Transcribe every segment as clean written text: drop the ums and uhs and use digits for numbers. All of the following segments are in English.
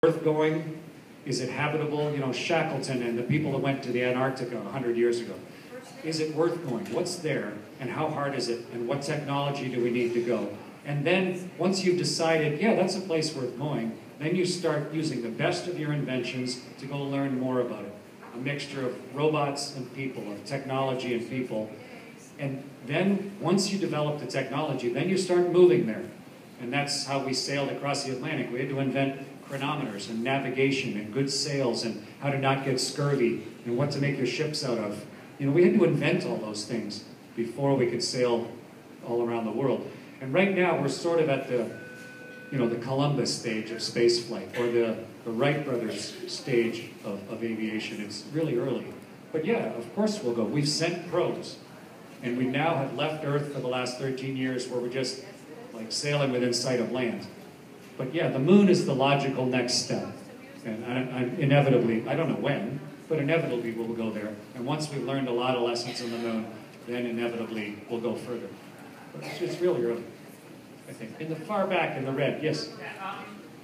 Earth going? Is it habitable? You know, Shackleton and the people that went to the Antarctica 100 years ago. Is it worth going? What's there? And how hard is it? And what technology do we need to go? And then, once you've decided, yeah, that's a place worth going, then you start using the best of your inventions to go learn more about it. A mixture of robots and people, of technology and people. And then, once you develop the technology, then you start moving there. And that's how we sailed across the Atlantic. We had to invent chronometers and navigation and good sails and how to not get scurvy and what to make your ships out of. You know, we had to invent all those things before we could sail all around the world. And right now we're sort of at the, you know, the Columbus stage of spaceflight, or the Wright brothers stage of aviation. It's really early. But yeah, of course we'll go. We've sent probes, and we now have left Earth for the last 13 years where we're just like sailing within sight of land. But yeah, the moon is the logical next step. And inevitably, I don't know when, but inevitably we'll go there. And once we've learned a lot of lessons on the moon, then inevitably we'll go further. But it's really early, I think. In the far back, in the red, yes? Yeah,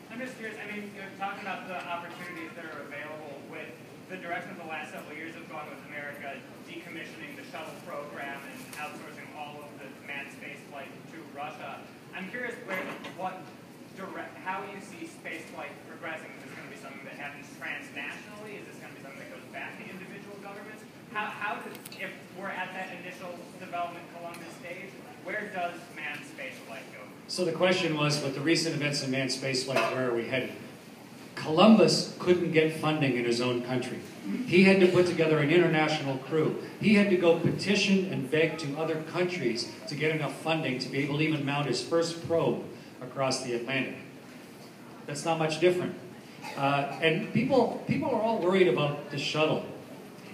I'm just curious, I mean, you're talking about the opportunities that are available with the direction of the last several years of going with America, decommissioning the shuttle program and outsourcing all of the manned space flight to Russia. I'm curious how you see space flight progressing. Is this going to be something that happens transnationally? Is this going to be something that goes back to individual governments? If we're at that initial development Columbus stage, where does manned space flight go? So the question was, with the recent events in manned space flight, where are we headed? Columbus couldn't get funding in his own country. He had to put together an international crew. He had to go petition and beg to other countries to get enough funding to be able to even mount his first probe across the Atlantic. That's not much different. And people are all worried about the shuttle.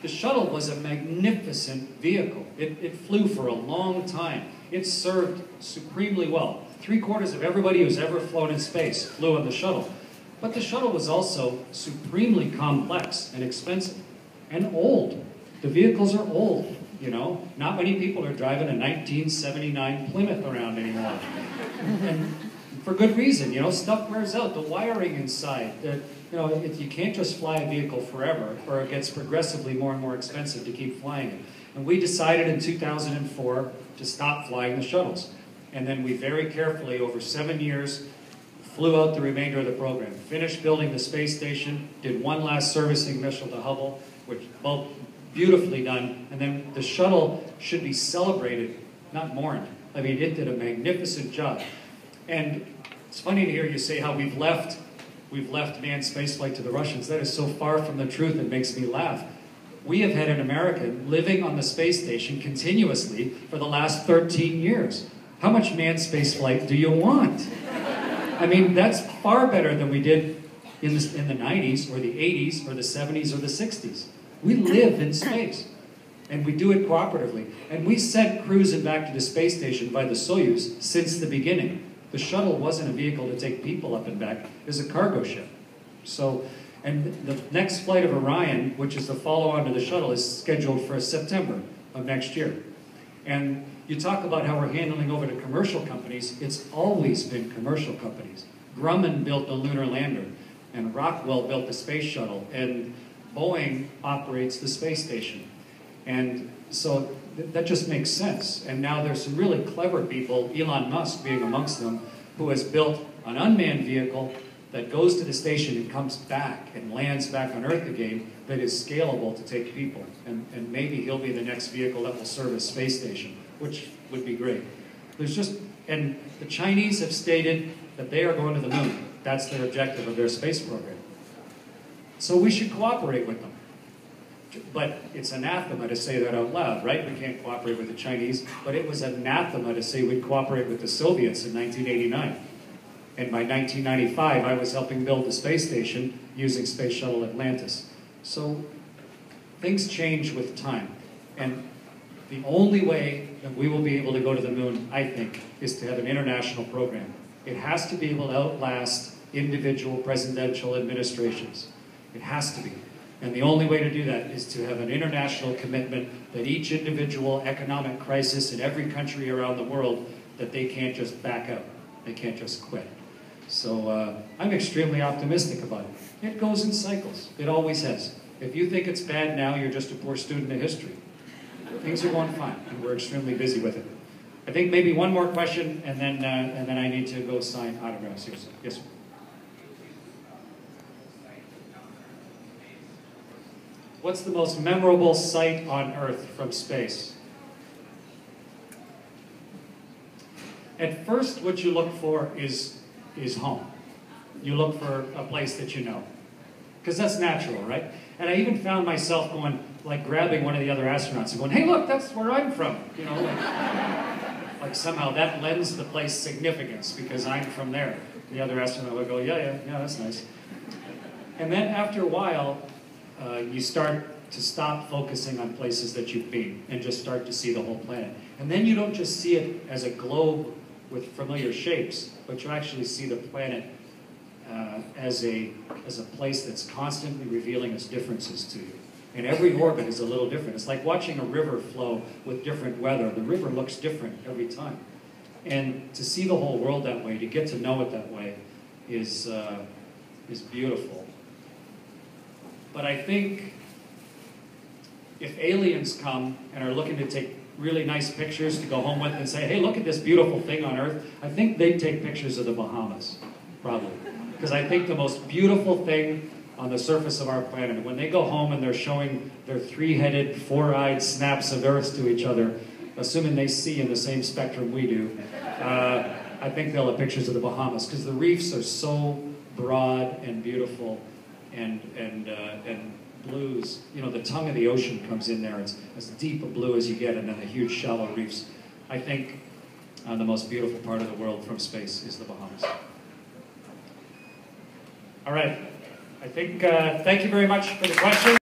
The shuttle was a magnificent vehicle. It flew for a long time. It served supremely well. 3/4 of everybody who's ever flown in space flew on the shuttle. But the shuttle was also supremely complex and expensive and old. The vehicles are old, you know. Not many people are driving a 1979 Plymouth around anymore. And for good reason, you know, stuff wears out. The wiring inside, you know, you can't just fly a vehicle forever, or it gets progressively more and more expensive to keep flying it. And we decided in 2004 to stop flying the shuttles. And then we very carefully, over 7 years, flew out the remainder of the program. Finished building the space station, did one last servicing mission to Hubble, which both beautifully done. And then the shuttle should be celebrated, not mourned. I mean, it did a magnificent job. And it's funny to hear you say how we've left manned spaceflight to the Russians. That is so far from the truth, it makes me laugh. We have had an American living on the space station continuously for the last 13 years. How much manned spaceflight do you want? I mean, that's far better than we did in the 90s, or the 80s, or the 70s, or the 60s. We live in space, and we do it cooperatively. And we sent crews back to the space station by the Soyuz since the beginning. The shuttle wasn't a vehicle to take people up and back, it was a cargo ship. So, and the next flight of Orion, which is the follow-on to the shuttle, is scheduled for September of next year. And you talk about how we're handling over to commercial companies. It's always been commercial companies. Grumman built the lunar lander, and Rockwell built the space shuttle, and Boeing operates the space station. And so that just makes sense. And now there's some really clever people, Elon Musk being amongst them, who has built an unmanned vehicle that goes to the station and comes back and lands back on Earth again, that is scalable to take people. And maybe he'll be the next vehicle that will serve a space station, which would be great. And the Chinese have stated that they are going to the moon. That's their objective of their space program. So we should cooperate with them. But it's anathema to say that out loud, right? We can't cooperate with the Chinese, but it was anathema to say we'd cooperate with the Soviets in 1989. And by 1995, I was helping build the space station using Space Shuttle Atlantis. So things change with time. And the only way that we will be able to go to the moon, I think, is to have an international program. It has to be able to outlast individual presidential administrations. It has to be. And the only way to do that is to have an international commitment that each individual economic crisis in every country around the world, that they can't just back out. They can't just quit. So I'm extremely optimistic about it. It goes in cycles. It always has. If you think it's bad now, you're just a poor student of history. Things are going fine, and we're extremely busy with it. I think maybe one more question, and then I need to go sign autographs here. So, yes, sir. What's the most memorable sight on Earth from space? At first, what you look for is home. You look for a place that you know. Because that's natural, right? And I even found myself going, like grabbing one of the other astronauts and going, hey, look, that's where I'm from. You know, like somehow that lends the place significance because I'm from there. The other astronaut would go, yeah, that's nice. And then after a while, you start to stop focusing on places that you've been and just start to see the whole planet. And then you don't just see it as a globe with familiar shapes, but you actually see the planet as a place that's constantly revealing its differences to you. And every orbit is a little different. It's like watching a river flow with different weather. The river looks different every time. And to see the whole world that way, to get to know it that way, is beautiful. But I think if aliens come and are looking to take really nice pictures to go home with and say, hey, look at this beautiful thing on Earth, I think they'd take pictures of the Bahamas, probably. Because I think the most beautiful thing on the surface of our planet, when they go home and they're showing their three-headed, four-eyed snaps of Earth to each other, assuming they see in the same spectrum we do, I think they'll have pictures of the Bahamas, because the reefs are so broad and beautiful and blues. You know, the tongue of the ocean comes in there. It's as deep a blue as you get, and then the huge shallow reefs. I think the most beautiful part of the world from space is the Bahamas. All right. I think, thank you very much for the question.